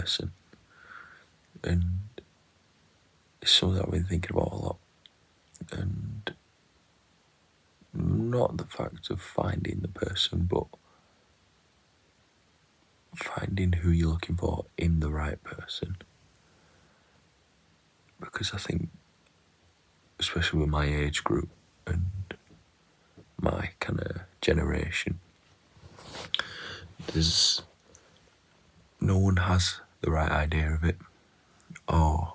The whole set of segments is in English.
person. And it's something I've been thinking about a lot. And not the fact of finding the person, but finding who you're looking for in the right person. Because I think, especially with my age group and my kind of generation, no one has the right idea of it, or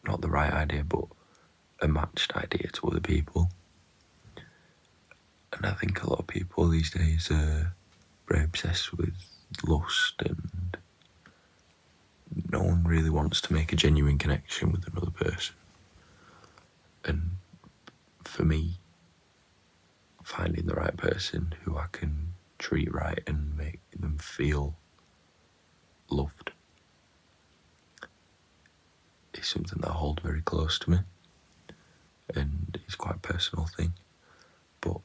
not the right idea, but a matched idea to other people. And I think a lot of people these days are very obsessed with lust, and no one really wants to make a genuine connection with another person. And for me, finding the right person who I can treat right and make them feel loved is something that I hold very close to me, and it's quite a personal thing. But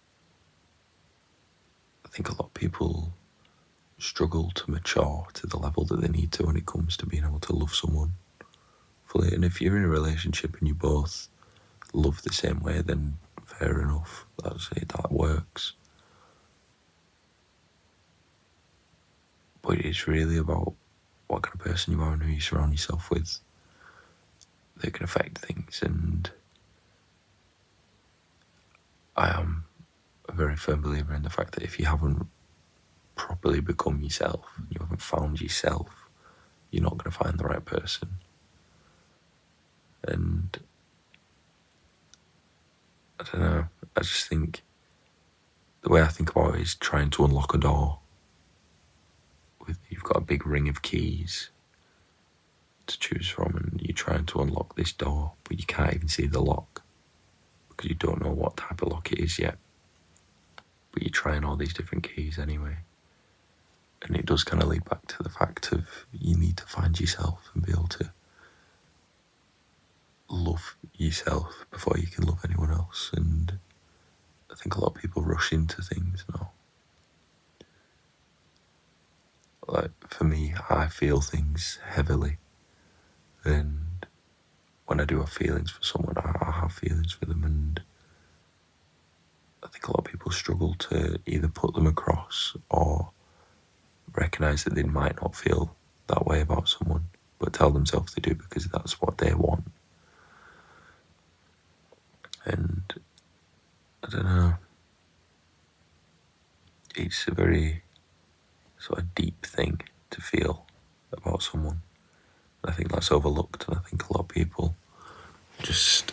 I think a lot of people struggle to mature to the level that they need to when it comes to being able to love someone fully. And if you're in a relationship and you both love the same way, then fair enough, that works. But it's really about what kind of person you are and who you surround yourself with that can affect things. And I am a very firm believer in the fact that if you haven't properly become yourself, you haven't found yourself, you're not going to find the right person. And I don't know, I just think the way I think about it is trying to unlock a door. You've got a big ring of keys to choose from, and you're trying to unlock this door, but you can't even see the lock because you don't know what type of lock it is yet. But you're trying all these different keys anyway. And it does kind of lead back to the fact of you need to find yourself and be able to love yourself before you can love anyone else. And I think a lot of people rush into things now. Like, for me, I feel things heavily, and when I do have feelings for someone, I have feelings for them, and I think a lot of people struggle to either put them across or recognise that they might not feel that way about someone, but tell themselves they do because that's what they want. And I don't know, it's a very sort of deep thing to feel about someone. And I think that's overlooked, and I think a lot of people just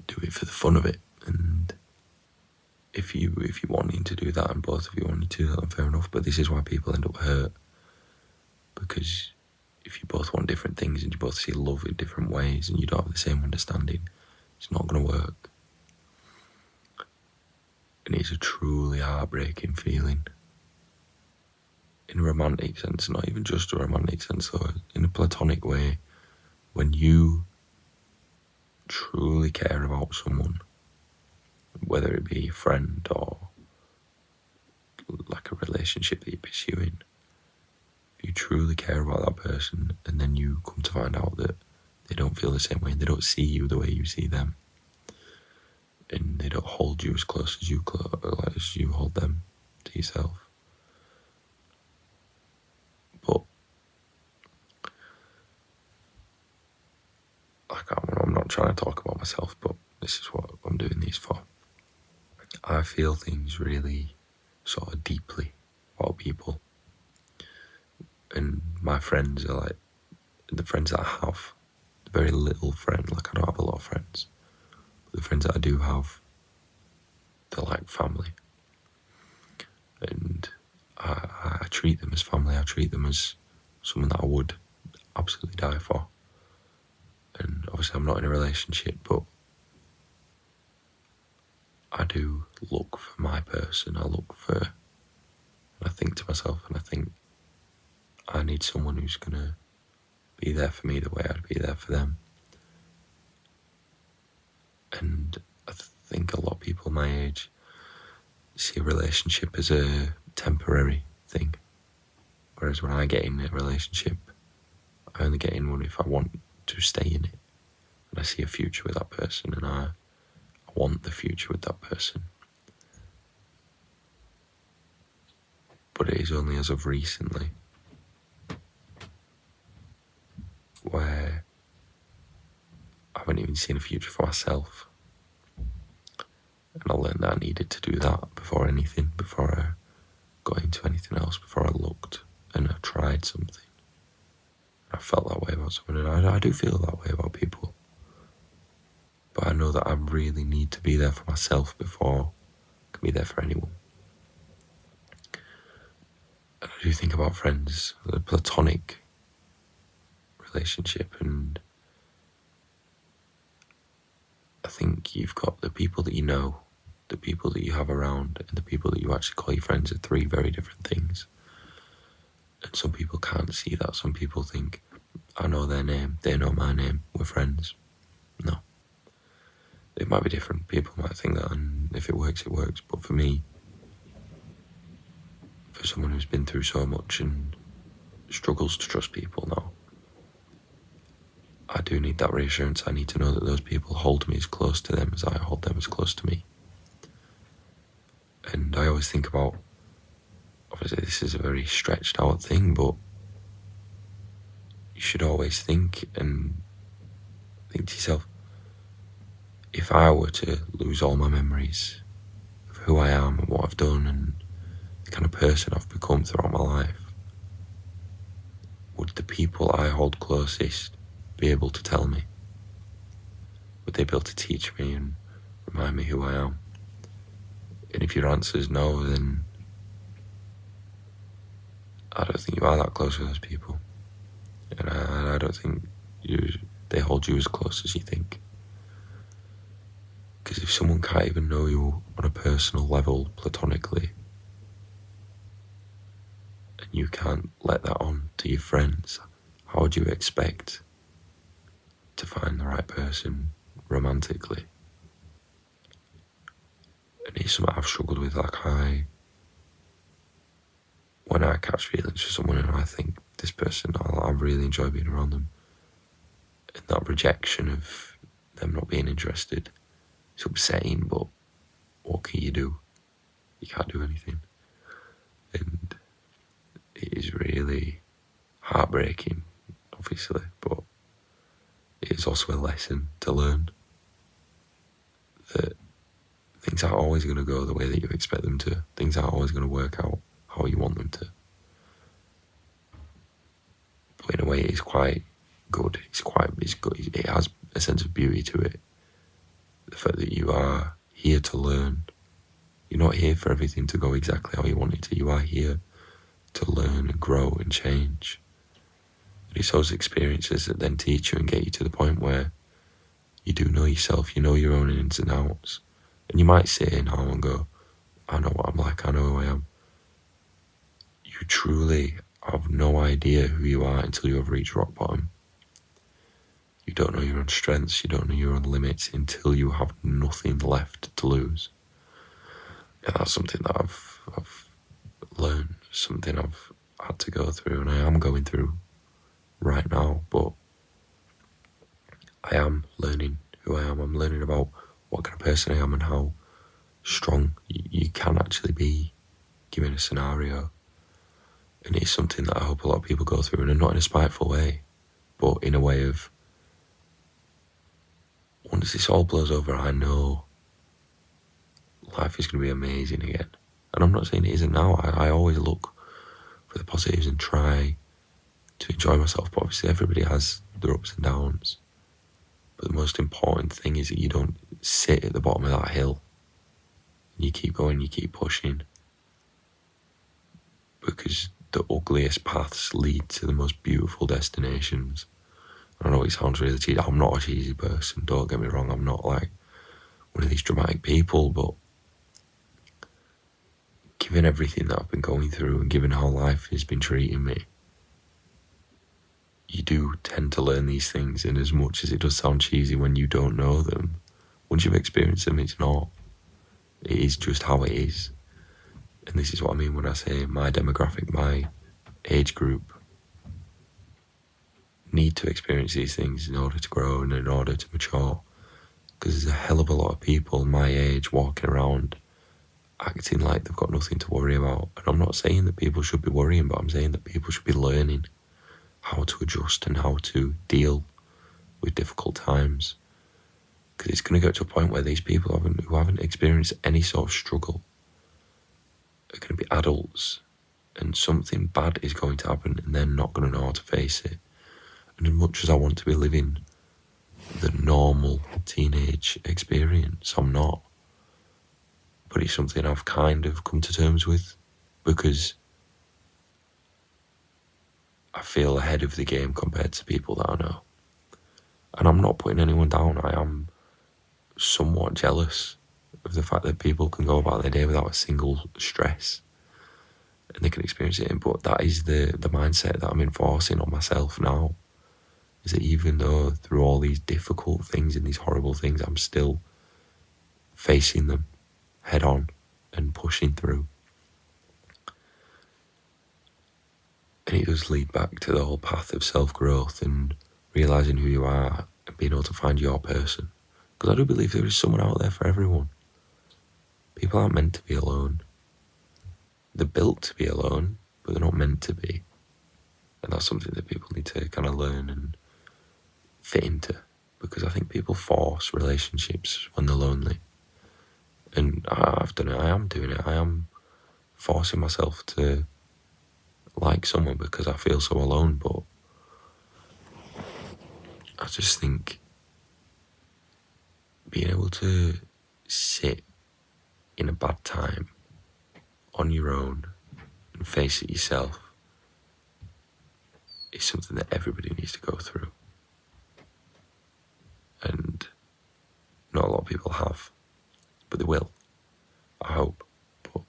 do it for the fun of it. And if you wanting to do that, and both of you wanting to do that, then fair enough. But this is why people end up hurt, because if you both want different things and you both see love in different ways and you don't have the same understanding, it's not going to work. And it's a truly heartbreaking feeling. In a romantic sense, not even just a romantic sense, though, in a platonic way, when you truly care about someone, whether it be a friend or like a relationship that you're pursuing, if you truly care about that person and then you come to find out that they don't feel the same way and they don't see you the way you see them, and they don't hold you as close as you hold them to yourself. But I'm not trying to talk about myself, but this is what I'm doing these for. I feel things really sort of deeply about people, and my friends are like the friends that I have, very little friend. Like, I don't have a lot of friends, but the friends that I do have, they're like family, and I treat them as family. I treat them as someone that I would absolutely die for. And obviously I'm not in a relationship, but I do look for my person. And I think to myself, and I think I need someone who's going to be there for me the way I'd be there for them. And I think a lot of people my age see a relationship as a temporary thing. Whereas when I get in a relationship, I only get in one if I want to stay in it. And I see a future with that person, and I want the future with that person. But it is only as of recently where I haven't even seen a future for myself. And I learned that I needed to do that before anything, before I got into anything else, before I looked and I tried something. I felt that way about someone, and I do feel that way about people. But I know that I really need to be there for myself before I can be there for anyone. And I do think about friends, the platonic relationship, and I think you've got the people that you know, the people that you have around, and the people that you actually call your friends are three very different things. And some people can't see that. Some people think, I know their name, they know my name, we're friends. No. It might be different. People might think that, and if it works, it works. But for me, for someone who's been through so much and struggles to trust people now, I do need that reassurance. I need to know that those people hold me as close to them as I hold them as close to me. And I always think about, obviously this is a very stretched out thing, but you should always think to yourself, if I were to lose all my memories of who I am and what I've done and the kind of person I've become throughout my life, would the people I hold closest be able to tell me? Would they be able to teach me and remind me who I am? And if your answer is no, then I don't think you are that close with those people. And I don't think they hold you as close as you think. Because if someone can't even know you on a personal level, platonically, and you can't let that on to your friends, how would you expect to find the right person romantically? And it's something I've struggled with. When I catch feelings for someone and I think this person, I really enjoy being around them, and that rejection of them not being interested, it's upsetting, but what can you do? You can't do anything. And it is really heartbreaking, obviously, but it is also a lesson to learn that things aren't always going to go the way that you expect them to. Things aren't always going to work out how you want them to. But in a way, it's quite good. It's good. It has a sense of beauty to it. The fact that you are here to learn. You're not here for everything to go exactly how you want it to. You are here to learn and grow and change. And it's those experiences that then teach you and get you to the point where you do know yourself, you know your own ins and outs. And you might sit here now and go, I know what I'm like, I know who I am. You truly have no idea who you are until you have reached rock bottom. You don't know your own strengths, you don't know your own limits until you have nothing left to lose. And that's something that I've learned, something I've had to go through, and I am going through right now, but I am learning who I am. I'm learning about what kind of person I am and how strong you can actually be given a scenario. And it's something that I hope a lot of people go through, and not in a spiteful way, but in a way of, once this all blows over, I know life is going to be amazing again. And I'm not saying it isn't now. I always look for the positives and try to enjoy myself, but obviously everybody has their ups and downs. But the most important thing is that you don't sit at the bottom of that hill. You keep going, you keep pushing. Because the ugliest paths lead to the most beautiful destinations. I know it sounds really cheesy. I'm not a cheesy person, don't get me wrong. I'm not like one of these dramatic people, but given everything that I've been going through and given how life has been treating me, you do tend to learn these things, and as much as it does sound cheesy when you don't know them, once you've experienced them, it's not. It is just how it is. And this is what I mean when I say my demographic, my age group need to experience these things in order to grow and in order to mature. Because there's a hell of a lot of people my age walking around acting like they've got nothing to worry about. And I'm not saying that people should be worrying, but I'm saying that people should be learning how to adjust and how to deal with difficult times. Because it's going to get to a point where these people who haven't experienced any sort of struggle are going to be adults, and something bad is going to happen and they're not going to know how to face it. And as much as I want to be living the normal teenage experience, I'm not. But it's something I've kind of come to terms with, because I feel ahead of the game compared to people that I know. And I'm not putting anyone down. I am somewhat jealous of the fact that people can go about their day without a single stress and they can experience it. But that is the mindset that I'm enforcing on myself now, is that even though through all these difficult things and these horrible things, I'm still facing them head on and pushing through. And it does lead back to the whole path of self-growth and realising who you are and being able to find your person. Because I do believe there is someone out there for everyone. People aren't meant to be alone. They're built to be alone, but they're not meant to be. And that's something that people need to kind of learn and fit into. Because I think people force relationships when they're lonely. And I've done it, I am doing it. I am forcing myself to like someone because I feel so alone. But I just think being able to sit in a bad time on your own and face it yourself is something that everybody needs to go through. And not a lot of people have, but they will, I hope. But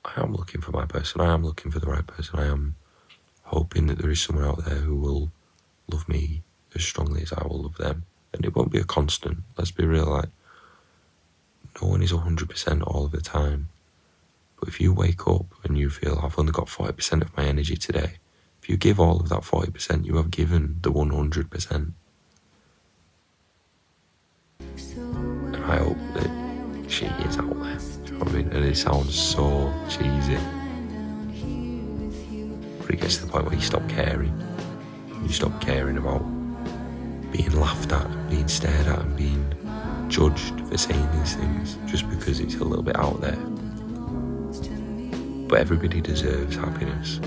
I am looking for my person. I am looking for the right person. I am hoping that there is someone out there who will love me as strongly as I will love them. And it won't be a constant. Let's be real, like, no one is 100% all of the time. But if you wake up and you feel, I've only got 40% of my energy today, if you give all of that 40%, you have given the 100%. And I hope that she is out there. Do you know what I mean? And it sounds so cheesy. But it gets to the point where you stop caring. You stop caring about being laughed at, being stared at, and being judged for saying these things just because it's a little bit out there. But everybody deserves happiness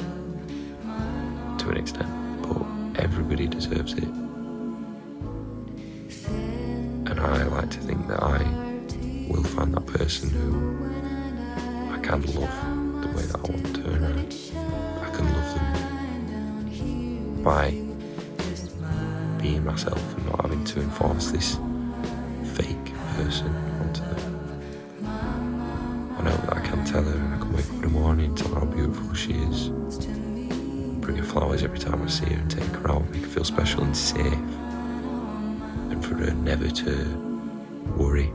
to an extent, but everybody deserves it. And I like to think that I will find that person who I can love the way that I want to, and I can love them by being myself and not having to enforce this fake person onto them. I know that I can tell her, and I can wake up in the morning and tell her how beautiful she is, bring her flowers every time I see her and take her out, make her feel special and safe, and for her never to worry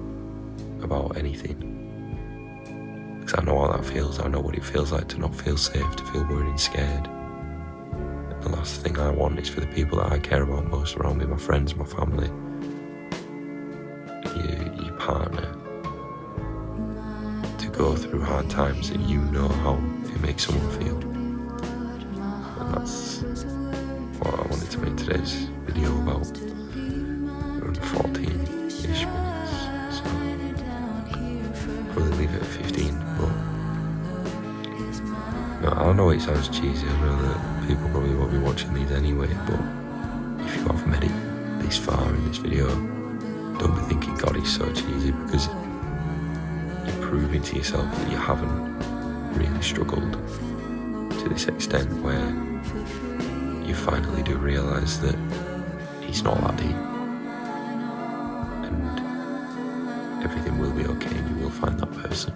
about anything. Because I know how that feels. I know what it feels like to not feel safe, to feel worried and scared. And the last thing I want is for the people that I care about most around me, my friends, my family, your partner, to go through hard times that you know how it makes someone feel. And that's what I wanted to make today's video about. Around 14-ish minutes, so probably leave it at 15. But no, I know it sounds cheesy. I know that people probably won't be watching these anyway, but if you have made it this far in this video, don't be thinking, God, it's so cheesy, because you're proving to yourself that you haven't really struggled to this extent where you finally do realise that it's not that deep and everything will be okay and you will find that person.